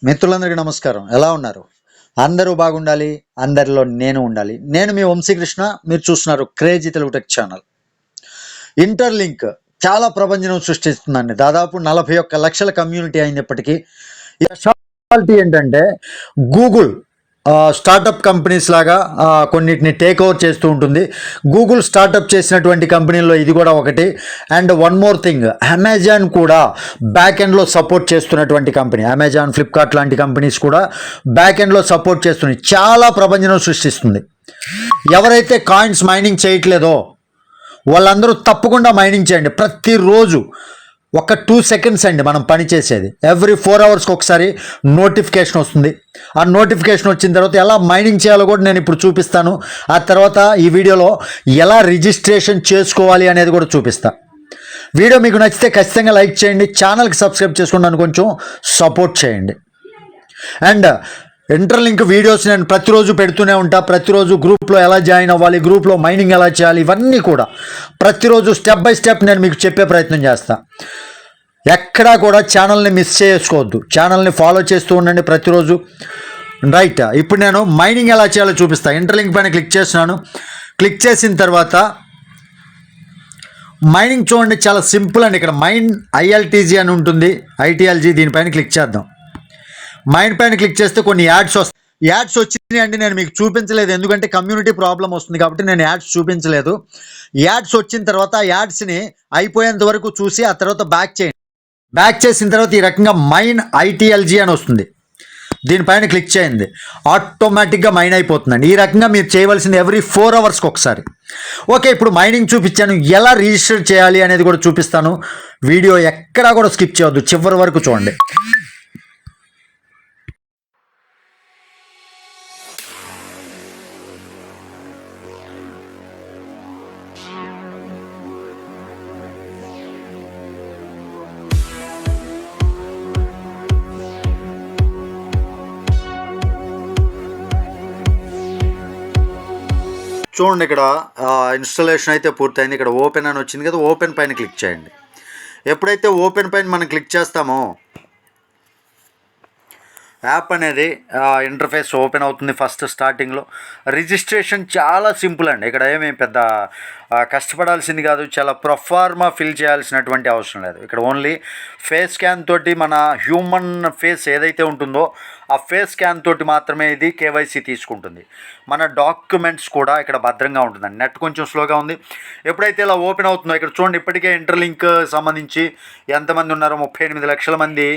మిత్రులందరికీ నమస్కారం. ఎలా ఉన్నారు? అందరూ బాగుండాలి. అందరిలో నేను ఉండాలి. నేను మీ వంశీకృష్ణ. మీరు చూస్తున్నారు crazy Telugu tech channel. Interlink చాలా ప్రభంజనం సృష్టిస్తుందండి. దాదాపు 41 లక్షల కమ్యూనిటీ అయినప్పటికీ స్పెషాలిటీ ఏంటంటే గూగుల్ స్టార్టప్ కంపెనీస్ లాగా కొన్నిటిని టేక్ ఓవర్ చేస్తూ ఉంటుంది. గూగుల్ స్టార్టప్ చేసినటువంటి కంపెనీల్లో ఇది కూడా ఒకటి. And one more thing, Amazon కూడా బ్యాక్ ఎండ్లో సపోర్ట్ చేస్తున్నటువంటి కంపెనీ. అమెజాన్, ఫ్లిప్కార్ట్ లాంటి కంపెనీస్ కూడా బ్యాక్ ఎండ్లో సపోర్ట్ చేస్తుంది. చాలా ప్రభంజనం సృష్టిస్తుంది. ఎవరైతే కాయిన్స్ మైనింగ్ చేయట్లేదో వాళ్ళందరూ తప్పకుండా మైనింగ్ చేయండి. ప్రతిరోజు ఒక 2 సెకండ్స్ అండి మనం పని చేసేది. ఎవ్రీ 4 అవర్స్కి ఒకసారి నోటిఫికేషన్ వస్తుంది. ఆ నోటిఫికేషన్ వచ్చిన తర్వాత ఎలా మైనింగ్ చేయాలో కూడా నేను ఇప్పుడు చూపిస్తాను. ఆ తర్వాత ఈ వీడియోలో ఎలా రిజిస్ట్రేషన్ చేసుకోవాలి అనేది కూడా చూపిస్తాను. వీడియో మీకు నచ్చితే ఖచ్చితంగా లైక్ చేయండి. ఛానల్కి సబ్స్క్రైబ్ చేసుకుని నన్ను కొంచెం సపోర్ట్ చేయండి. అండ్ ఇంటర్లింక్ వీడియోస్ నేను ప్రతిరోజు పెడుతూనే ఉంటా. ప్రతిరోజు గ్రూప్లో ఎలా జాయిన్ అవ్వాలి, గ్రూప్లో మైనింగ్ ఎలా చేయాలి, ఇవన్నీ కూడా ప్రతిరోజు స్టెప్ బై స్టెప్ నేను మీకు చెప్పే ప్రయత్నం చేస్తా. ఎక్కడా కూడా ఛానల్ని మిస్ చేసుకోవద్దు. ఛానల్ని ఫాలో చేస్తూ ఉండండి ప్రతిరోజు. రైట్, ఇప్పుడు నేను మైనింగ్ ఎలా చేయాలో చూపిస్తాను. ఇంటర్లింక్ పైన క్లిక్ చేస్తున్నాను. క్లిక్ చేసిన తర్వాత మైనింగ్ చూడండి, చాలా సింపుల్ అండి. ఇక్కడ మైన్ ILTG అని ఉంటుంది, ITLG. దీనిపైన క్లిక్ చేద్దాం. మైండ్ పైన క్లిక్ చేస్తే కొన్ని యాడ్స్ వస్తాయి. యాడ్స్ వచ్చినాయి అండి, నేను మీకు చూపించలేదు ఎందుకంటే కమ్యూనిటీ ప్రాబ్లం వస్తుంది కాబట్టి నేను యాడ్స్ చూపించలేదు. యాడ్స్ వచ్చిన తర్వాత యాడ్స్ని అయిపోయేంత వరకు చూసి ఆ తర్వాత బ్యాక్ చేయండి. బ్యాక్ చేసిన తర్వాత ఈ రకంగా మైన్ ITLG అని వస్తుంది. దీనిపైన క్లిక్ చేయండి. ఆటోమేటిక్గా మైన్ అయిపోతుందండి. ఈ రకంగా మీరు చేయవలసింది ఎవ్రీ 4 అవర్స్కి ఒకసారి. ఓకే, ఇప్పుడు మైనింగ్ చూపించాను. ఎలా రిజిస్టర్ చేయాలి అనేది కూడా చూపిస్తాను. వీడియో ఎక్కడా కూడా స్కిప్ చేయవద్దు, చివరి వరకు చూడండి. చూడండి, ఇక్కడ ఇన్స్టాలేషన్ అయితే పూర్తయింది. ఇక్కడ ఓపెన్ అని వచ్చింది కదా, ఓపెన్ పైన క్లిక్ చేయండి. ఎప్పుడైతే ఓపెన్ పైన మనం క్లిక్ చేస్తామో యాప్ అనేది ఇంటర్ఫేస్ ఓపెన్ అవుతుంది. ఫస్ట్ స్టార్టింగ్లో రిజిస్ట్రేషన్ చాలా సింపుల్ అండి. ఇక్కడ ఏమీ పెద్ద కష్టపడాల్సింది కాదు. చాలా ప్రొఫార్మా ఫిల్ చేయాల్సినటువంటి అవసరం లేదు. ఇక్కడ ఓన్లీ ఫేస్ స్కాన్ తోటి మన హ్యూమన్ ఫేస్ ఏదైతే ఉంటుందో ఆ ఫేస్ స్కాన్ తోటి మాత్రమే ఇది KYC తీసుకుంటుంది. మన డాక్యుమెంట్స్ కూడా ఇక్కడ భద్రంగా ఉంటుందండి. నెట్ కొంచెం స్లోగా ఉంది. ఎప్పుడైతే ఇలా ఓపెన్ అవుతుందో ఇక్కడ చూడండి, ఇప్పటికే ఇంటర్లింక్ సంబంధించి ఎంతమంది ఉన్నారో 38 లక్షల మంది,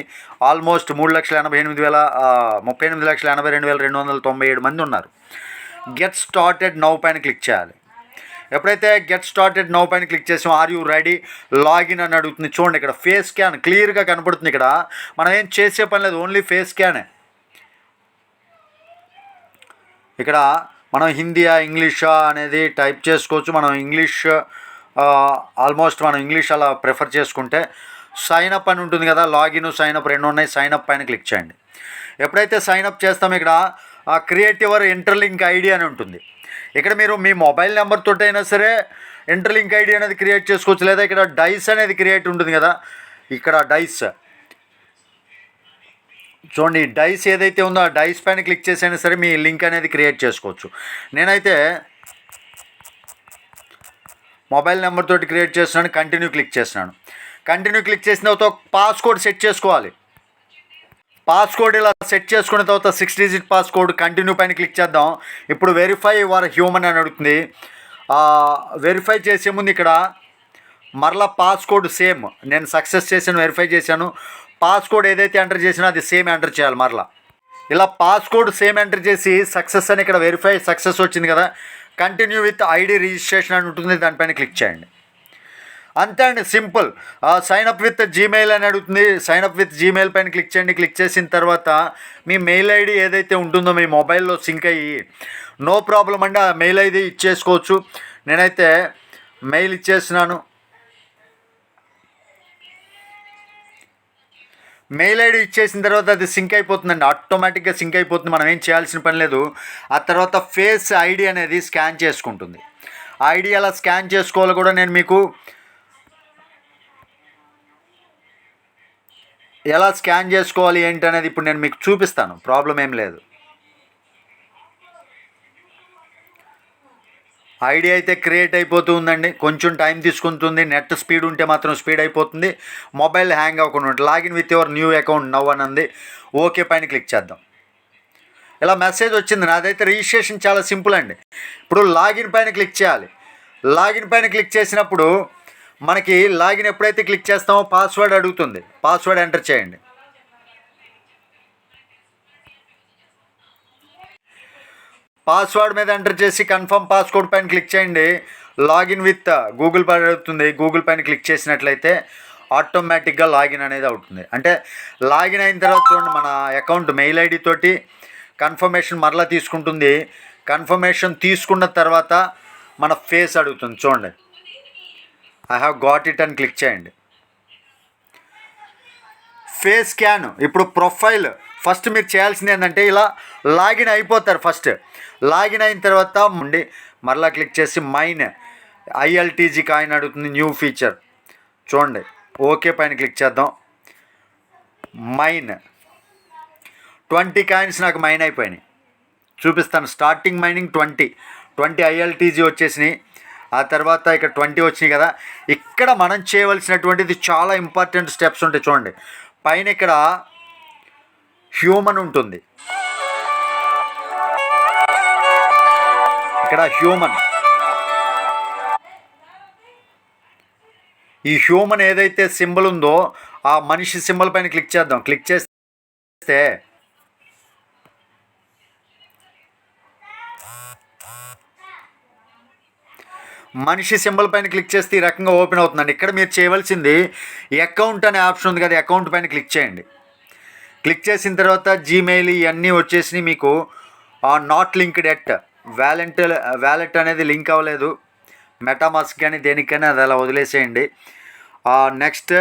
ఆల్మోస్ట్ 38,82,297 మంది ఉన్నారు. గెట్ స్టార్టెడ్ నౌ పైన క్లిక్ చేయాలి. ఎప్పుడైతే గెట్ స్టార్టెడ్ నౌ పైన క్లిక్ చేసాం, ఆర్ యూ రెడీ, లాగిన్ అని అడుగుతుంది. చూడండి, ఇక్కడ ఫేస్ స్కాన్ క్లియర్గా కనపడుతుంది. ఇక్కడ మనం ఏం చేసే పని లేదు, ఓన్లీ ఫేస్ స్కానే. ఇక్కడ మనం హిందీయా ఇంగ్లీషా అనేది టైప్ చేసుకోవచ్చు. మనం ఇంగ్లీష్ ఆల్మోస్ట్ మనం ఇంగ్లీష్ అలా ప్రిఫర్ చేసుకుంటే సైన్ అప్ అని ఉంటుంది కదా, లాగిన్ సైన్ అప్ రెండు ఉన్నాయి. సైన్ అప్ పైన క్లిక్ చేయండి. ఎప్పుడైతే సైన్ అప్ చేస్తామో ఇక్కడ క్రియేట్ యువర్ ఇంటర్లింక్ ID అని ఉంటుంది. ఇక్కడ మీరు మీ మొబైల్ నెంబర్ తోటి అయినా సరే ఇంటర్లింక్ ID అనేది క్రియేట్ చేసుకోవచ్చు. లేదా ఇక్కడ డైస్ అనేది క్రియేట్ ఉంటుంది కదా, ఇక్కడ డైస్ చూడండి, డైస్ ఏదైతే ఉందో ఆ డైస్ పైన క్లిక్ చేసైనా సరే మీ లింక్ అనేది క్రియేట్ చేసుకోవచ్చు. నేనైతే మొబైల్ నెంబర్ తోటి క్రియేట్ చేస్తున్నాను. కంటిన్యూ క్లిక్ చేస్తున్నాను. కంటిన్యూ క్లిక్ చేసిన తర్వాత పాస్కోడ్ సెట్ చేసుకోవాలి. పాస్కోడ్ ఇలా సెట్ చేసుకున్న తర్వాత 6 డిజిట్ పాస్కోడ్. కంటిన్యూ పైన క్లిక్ చేద్దాం. ఇప్పుడు వెరిఫై యువర్ హ్యూమన్ అని అడుగుతుంది. వెరిఫై చేసే ముందు ఇక్కడ మరలా పాస్కోడ్ సేమ్, నేను సక్సెస్ చేశాను, వెరిఫై చేశాను. పాస్కోడ్ ఏదైతే ఎంటర్ చేసినా అది సేమ్ ఎంటర్ చేయాలి. మరలా ఇలా పాస్కోడ్ సేమ్ ఎంటర్ చేసి సక్సెస్ అని ఇక్కడ వెరిఫై సక్సెస్ వచ్చింది కదా, కంటిన్యూ విత్ ID రిజిస్ట్రేషన్ అని ఉంటుంది. దానిపైన క్లిక్ చేయండి. అంతే అండి, simple. Sign up with Gmail అని అడుగుతుంది. సైన్ అప్ విత్ జీమెయిల్ పైన క్లిక్ చేయండి. క్లిక్ చేసిన తర్వాత మీ మెయిల్ ID ఏదైతే ఉంటుందో మీ మొబైల్లో సింక్ అయ్యి నో ప్రాబ్లం అండి, ఆ మెయిల్ ID ఇచ్చేసుకోవచ్చు. నేనైతే మెయిల్ ఇచ్చేస్తున్నాను. మెయిల్ ID ఇచ్చేసిన తర్వాత అది సింక్ అయిపోతుందండి, ఆటోమేటిక్గా సింక్ అయిపోతుంది. మనం ఏం చేయాల్సిన పని లేదు. ఆ తర్వాత ఫేస్ ID అనేది స్కాన్ చేసుకుంటుంది. ID ఎలా స్కాన్ చేసుకోవాలో కూడా నేను మీకు ఎలా స్కాన్ చేసుకోవాలి ఏంటి అనేది ఇప్పుడు నేను మీకు చూపిస్తాను, ప్రాబ్లం ఏం లేదు. ఐడి అయితే క్రియేట్ అయిపోతూ ఉందండి, కొంచెం టైం తీసుకుంటుంది. నెట్ స్పీడ్ ఉంటే మాత్రం స్పీడ్ అయిపోతుంది, మొబైల్ హ్యాంగ్ అవ్వకుండా ఉంటుంది. Login with your new account now అని ఉంది. ఓకే పైన క్లిక్ చేద్దాం. ఇలా మెసేజ్ వచ్చింది. నాదైతే రిజిస్ట్రేషన్ చాలా సింపుల్ అండి. ఇప్పుడు లాగిన్ పైన క్లిక్ చేయాలి. లాగిన్ పైన క్లిక్ చేసినప్పుడు మనకి లాగిన్ ఎప్పుడైతే క్లిక్ చేస్తామో పాస్వర్డ్ అడుగుతుంది, పాస్వర్డ్ ఎంటర్ చేయండి. పాస్వర్డ్ మీద ఎంటర్ చేసి కన్ఫర్మ్ పాస్వర్డ్ పైన క్లిక్ చేయండి. లాగిన్ విత్ గూగుల్ పై అవుతుంది. గూగుల్ పైన క్లిక్ చేసినట్లయితే ఆటోమేటిక్గా లాగిన్ అనేది అవుతుంది. అంటే లాగిన్ అయిన తర్వాత చూడండి, మన అకౌంట్ మెయిల్ ఐడి తోటి కన్ఫర్మేషన్ మరలా తీసుకుంటుంది. కన్ఫర్మేషన్ తీసుకున్న తర్వాత మన ఫేస్ అడుగుతుంది. చూడండి, ఐ హ్యావ్ గాట్ ఇట్ అని క్లిక్ చేయండి. Face scan. ఇప్పుడు ప్రొఫైల్ ఫస్ట్ మీరు చేయాల్సింది ఏంటంటే ఇలా లాగిన్ అయిపోతారు. ఫస్ట్ లాగిన్ అయిన తర్వాత ఉండి మరలా క్లిక్ చేసి మైన్ ILTG కాయిన్ అడుగుతుంది, న్యూ ఫీచర్. చూడండి, ఓకే పైన క్లిక్ చేద్దాం. మైన్ 20 కాయిన్స్ నాకు మైన్ అయిపోయినాయి. చూపిస్తాను. స్టార్టింగ్ మైనింగ్ 20 ILTG వచ్చేసినాయి. ఆ తర్వాత ఇక్కడ 20 వచ్చినాయి కదా. ఇక్కడ మనం చేయవలసినటువంటిది చాలా ఇంపార్టెంట్ స్టెప్స్ ఉంటాయి. చూడండి, పైన ఇక్కడ హ్యూమన్ ఉంటుంది. ఇక్కడ హ్యూమన్, ఈ హ్యూమన్ ఏదైతే సింబల్ ఉందో ఆ మనిషి సింబల్ పైన క్లిక్ చేద్దాం. క్లిక్ చేస్తే మనిషి సింబల్ పైన క్లిక్ చేస్తే ఈ రకంగా ఓపెన్ అవుతుందండి. ఇక్కడ మీరు చేయవలసింది అకౌంట్ అనే ఆప్షన్ ఉంది కదా, అకౌంట్ పైన క్లిక్ చేయండి. క్లిక్ చేసిన తర్వాత జీమెయిల్ ఇవన్నీ వచ్చేసినాయి మీకు. నాట్ లింక్డ్ ఎట్ వ్యాలెట్ అనేది లింక్ అవ్వలేదు. మెటామాస్క్ కానీ దేనికైనా అది అలా వదిలేసేయండి. నెక్స్ట్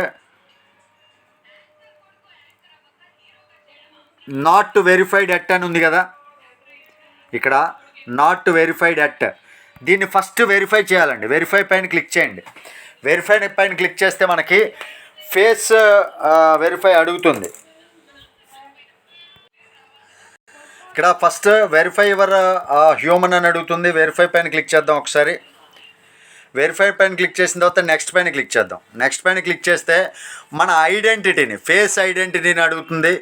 నాట్ వెరిఫైడ్ ఎట్ అని ఉంది కదా, ఇక్కడ నాట్ వెరిఫైడ్ ఎట్, దీన్ని ఫస్ట్ వెరిఫై చేయాలండి. వెరిఫై పైన క్లిక్ చేయండి. వెరిఫై పైన క్లిక్ చేస్తే మనకి ఫేస్ వెరిఫై అడుగుతుంది. ఇక్కడ ఫస్ట్ వెరిఫై యువర్ హ్యూమన్ అని అడుగుతుంది. వెరిఫై పైన క్లిక్ చేద్దాం ఒకసారి. వెరిఫై పైన క్లిక్ చేసిన తర్వాత నెక్స్ట్ పైన క్లిక్ చేద్దాం. నెక్స్ట్ పైన క్లిక్ చేస్తే మన ఐడెంటిటీని, ఫేస్ ఐడెంటిటీని అడుగుతుంది.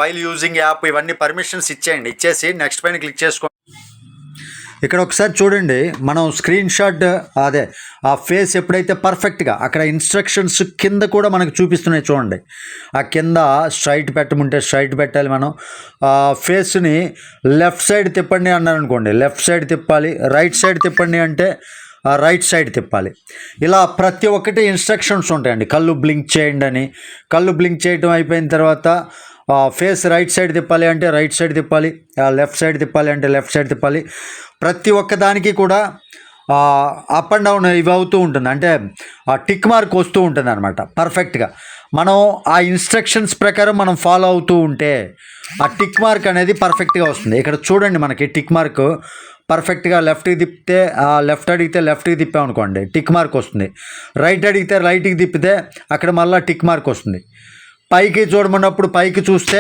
వైల్ యూజింగ్ యాప్ ఇవన్నీ పర్మిషన్స్ ఇచ్చేయండి. ఇచ్చేసి నెక్స్ట్ పైన క్లిక్ చేసుకోండి. ఇక్కడ ఒకసారి చూడండి, మనం స్క్రీన్ షాట్ అదే ఆ ఫేస్ ఎప్పుడైతే పర్ఫెక్ట్గా అక్కడ ఇన్స్ట్రక్షన్స్ కింద కూడా మనకు చూపిస్తున్నాయి. చూడండి, ఆ కింద స్ట్రైట్ పెట్టమంటే స్ట్రైట్ పెట్టాలి. మనం ఫేస్ని లెఫ్ట్ సైడ్ తిప్పండి అన్నారు అనుకోండి, లెఫ్ట్ సైడ్ తిప్పాలి. రైట్ సైడ్ తిప్పండి అంటే రైట్ సైడ్ తిప్పాలి. ఇలా ప్రతి ఒక్కటి ఇన్స్ట్రక్షన్స్ ఉంటాయండి. కళ్ళు బ్లింక్ చేయండి అని, కళ్ళు బ్లింక్ చేయడం అయిపోయిన తర్వాత ఫేస్ రైట్ సైడ్ తిప్పాలి అంటే రైట్ సైడ్ తిప్పాలి, లెఫ్ట్ సైడ్ తిప్పాలి అంటే లెఫ్ట్ సైడ్ తిప్పాలి. ప్రతి ఒక్క దానికి కూడా అప్ అండ్ డౌన్ ఇవి అవుతూ ఉంటుంది. అంటే టిక్ మార్క్ వస్తూ ఉంటుంది అనమాట. పర్ఫెక్ట్గా మనం ఆ ఇన్స్ట్రక్షన్స్ ప్రకారం మనం ఫాలో అవుతూ ఉంటే ఆ టిక్ మార్క్ అనేది పర్ఫెక్ట్గా వస్తుంది. ఇక్కడ చూడండి, మనకి టిక్ మార్క్ పర్ఫెక్ట్గా లెఫ్ట్కి తిప్పితే లెఫ్ట్ అడిగితే లెఫ్ట్కి తిప్పామనుకోండి టిక్ మార్క్ వస్తుంది. రైట్ అడిగితే రైట్కి తిప్పితే అక్కడ మళ్ళీ టిక్ మార్క్ వస్తుంది. పైకి చూడమన్నప్పుడు పైకి చూస్తే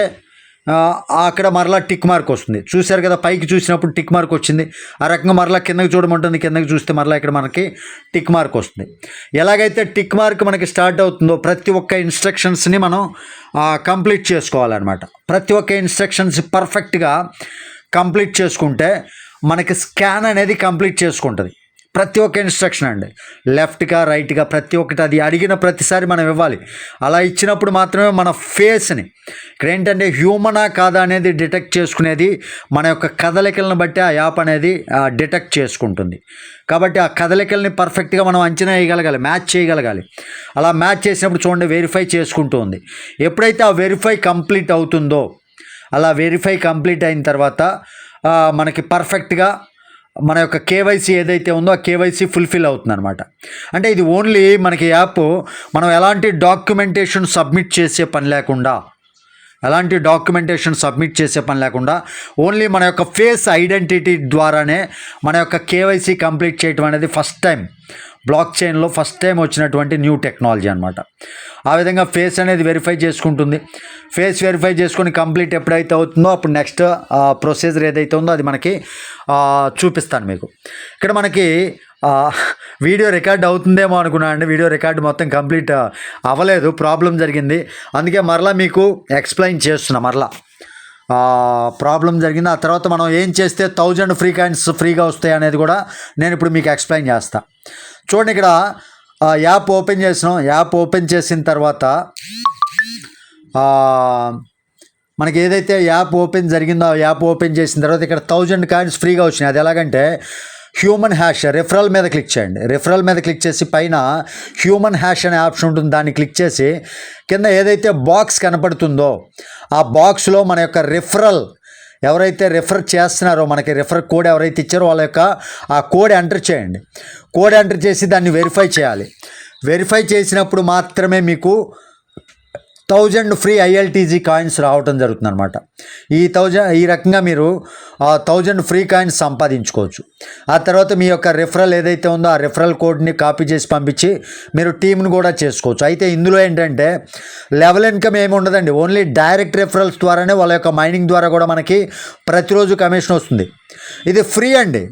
అక్కడ మరలా టిక్ మార్క్ వస్తుంది. చూశారు కదా, పైకి చూసినప్పుడు టిక్ మార్క్ వచ్చింది. ఆ రకంగా మరలా కిందకి చూడమంటుంది, కిందకి చూస్తే మరలా ఇక్కడ మనకి టిక్ మార్క్ వస్తుంది. ఎలాగైతే టిక్ మార్క్ మనకి స్టార్ట్ అవుతుందో ప్రతి ఒక్క ఇన్స్ట్రక్షన్స్ని మనం కంప్లీట్ చేసుకోవాలన్నమాట. ప్రతి ఒక్క ఇన్స్ట్రక్షన్స్ పర్ఫెక్ట్గా కంప్లీట్ చేసుకుంటే మనకి స్కాన్ అనేది కంప్లీట్ చేసుకుంటుంది. ప్రతి ఒక్క ఇన్స్ట్రక్షన్ అండి, లెఫ్ట్గా రైట్గా ప్రతి ఒక్కటి అది అడిగిన ప్రతిసారి మనం ఇవ్వాలి. అలా ఇచ్చినప్పుడు మాత్రమే మన ఫేస్ని ఇక్కడ ఏంటంటే హ్యూమనా కాదా అనేది డిటెక్ట్ చేసుకునేది మన యొక్క కదలికలను బట్టి ఆ యాప్ అనేది డిటెక్ట్ చేసుకుంటుంది. కాబట్టి ఆ కదలికల్ని పర్ఫెక్ట్గా మనం అంచనా వేయగలగాలి, మ్యాచ్ చేయగలగాలి. అలా మ్యాచ్ చేసినప్పుడు చూడండి వెరిఫై చేసుకుంటూ ఉంది. ఎప్పుడైతే ఆ వెరిఫై కంప్లీట్ అవుతుందో, అలా వెరిఫై కంప్లీట్ అయిన తర్వాత మనకి పర్ఫెక్ట్గా మన యొక్క కేవైసీ ఏదైతే ఉందో ఆ కేవైసీ ఫుల్ఫిల్ అవుతుంది అనమాట. అంటే ఇది ఓన్లీ మనకి యాప్ మనం ఎలాంటి డాక్యుమెంటేషన్ సబ్మిట్ చేసే పని లేకుండా, ఎలాంటి డాక్యుమెంటేషన్ సబ్మిట్ చేసే పని లేకుండా ఓన్లీ మన యొక్క ఫేస్ ఐడెంటిటీ ద్వారానే మన యొక్క కేవైసీ కంప్లీట్ చేయటం అనేది ఫస్ట్ టైం బ్లాక్ చైన్లో ఫస్ట్ టైం వచ్చినటువంటి న్యూ టెక్నాలజీ అనమాట. ఆ విధంగా ఫేస్ అనేది వెరిఫై చేసుకుంటుంది. ఫేస్ వెరిఫై చేసుకొని కంప్లీట్ ఎప్పుడైతే అవుతుందో అప్పుడు నెక్స్ట్ ప్రొసీజర్ ఏదైతే ఉందో అది మనకి చూపిస్తాను మీకు. ఇక్కడ మనకి వీడియో రికార్డ్ అవుతుందేమో అనుకున్నాను అండి. వీడియో రికార్డ్ మొత్తం కంప్లీట్ అవ్వలేదు, ప్రాబ్లం జరిగింది. అందుకే మరలా మీకు ఎక్స్ప్లెయిన్ చేస్తున్నా. మరలా ప్రాబ్లం జరిగింది. ఆ తర్వాత మనం ఏం చేస్తే 1000 ఫ్రీ కాయిన్స్ ఫ్రీగా వస్తాయి అనేది కూడా నేను ఇప్పుడు మీకు ఎక్స్ప్లెయిన్ చేస్తాను. చూడండి, ఇక్కడ యాప్ ఓపెన్ చేసినాం. యాప్ ఓపెన్ చేసిన తర్వాత మనకి ఏదైతే యాప్ ఓపెన్ జరిగిందో ఆ యాప్ ఓపెన్ చేసిన తర్వాత ఇక్కడ 1000 కాయిన్స్ ఫ్రీగా వచ్చినాయి. అది ఎలాగంటే హ్యూమన్ హ్యాష్ రిఫరల్ మీద క్లిక్ చేయండి. రిఫరల్ మీద క్లిక్ చేసి పైన హ్యూమన్ హ్యాష్ అనే ఆప్షన్ ఉంటుంది, దాన్ని క్లిక్ చేసి కింద ఏదైతే బాక్స్ కనపడుతుందో ఆ బాక్స్లో మన యొక్క రిఫరల్ ఎవరైతే రిఫర్ చేస్తున్నారో మనకి రిఫర్ కోడ్ ఎవరైతే ఇచ్చారో వాళ్ళ యొక్క ఆ కోడ్ ఎంటర్ చేయండి. కోడ్ ఎంటర్ చేసి దాన్ని వెరిఫై చేయాలి. వెరిఫై చేసినప్పుడు మాత్రమే మీకు 1000 ఫ్రీ ILTG కాయిన్స్ రావటం జరుగుతుంది అనమాట. ఈ రకంగా మీరు 1000 ఫ్రీ కాయిన్స్ సంపాదించుకోవచ్చు. ఆ తర్వాత మీ యొక్క రిఫరల్ ఏదైతే ఉందో ఆ రిఫరల్ కోడ్ని కాపీ చేసి పంపించి మీరు టీమ్ని కూడా చేసుకోవచ్చు. అయితే ఇందులో ఏంటంటే లెవెల్ ఇన్కమ్ ఏమి ఉండదండి. ఓన్లీ డైరెక్ట్ రిఫరల్స్ ద్వారానే వాళ్ళ యొక్క మైనింగ్ ద్వారా కూడా మనకి ప్రతిరోజు కమిషన్ వస్తుంది. ఇది ఫ్రీ అండి,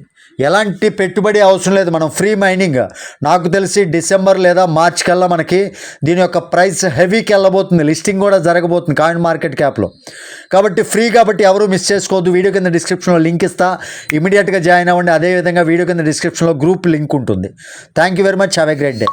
ఎలాంటి పెట్టుబడి అవసరం లేదు. మనం ఫ్రీ మైనింగ్ నాకు తెలిసి డిసెంబర్ లేదా మార్చ్ కల్లా మనకి దీని యొక్క ప్రైస్ హెవీకి వెళ్ళబోతుంది. లిస్టింగ్ కూడా జరగబోతుంది కాయిన్ మార్కెట్ క్యాప్లో. కాబట్టి ఫ్రీ కాబట్టి ఎవరు మిస్ చేసుకోవద్దు. వీడియో కింద డిస్క్రిప్షన్లో లింక్ ఇస్తా, ఇమీడియట్గా జాయిన్ అవ్వండి. అదేవిధంగా వీడియో కింద డిస్క్రిప్షన్లో గ్రూప్ లింక్ ఉంటుంది. Thank you very much. Have a great day.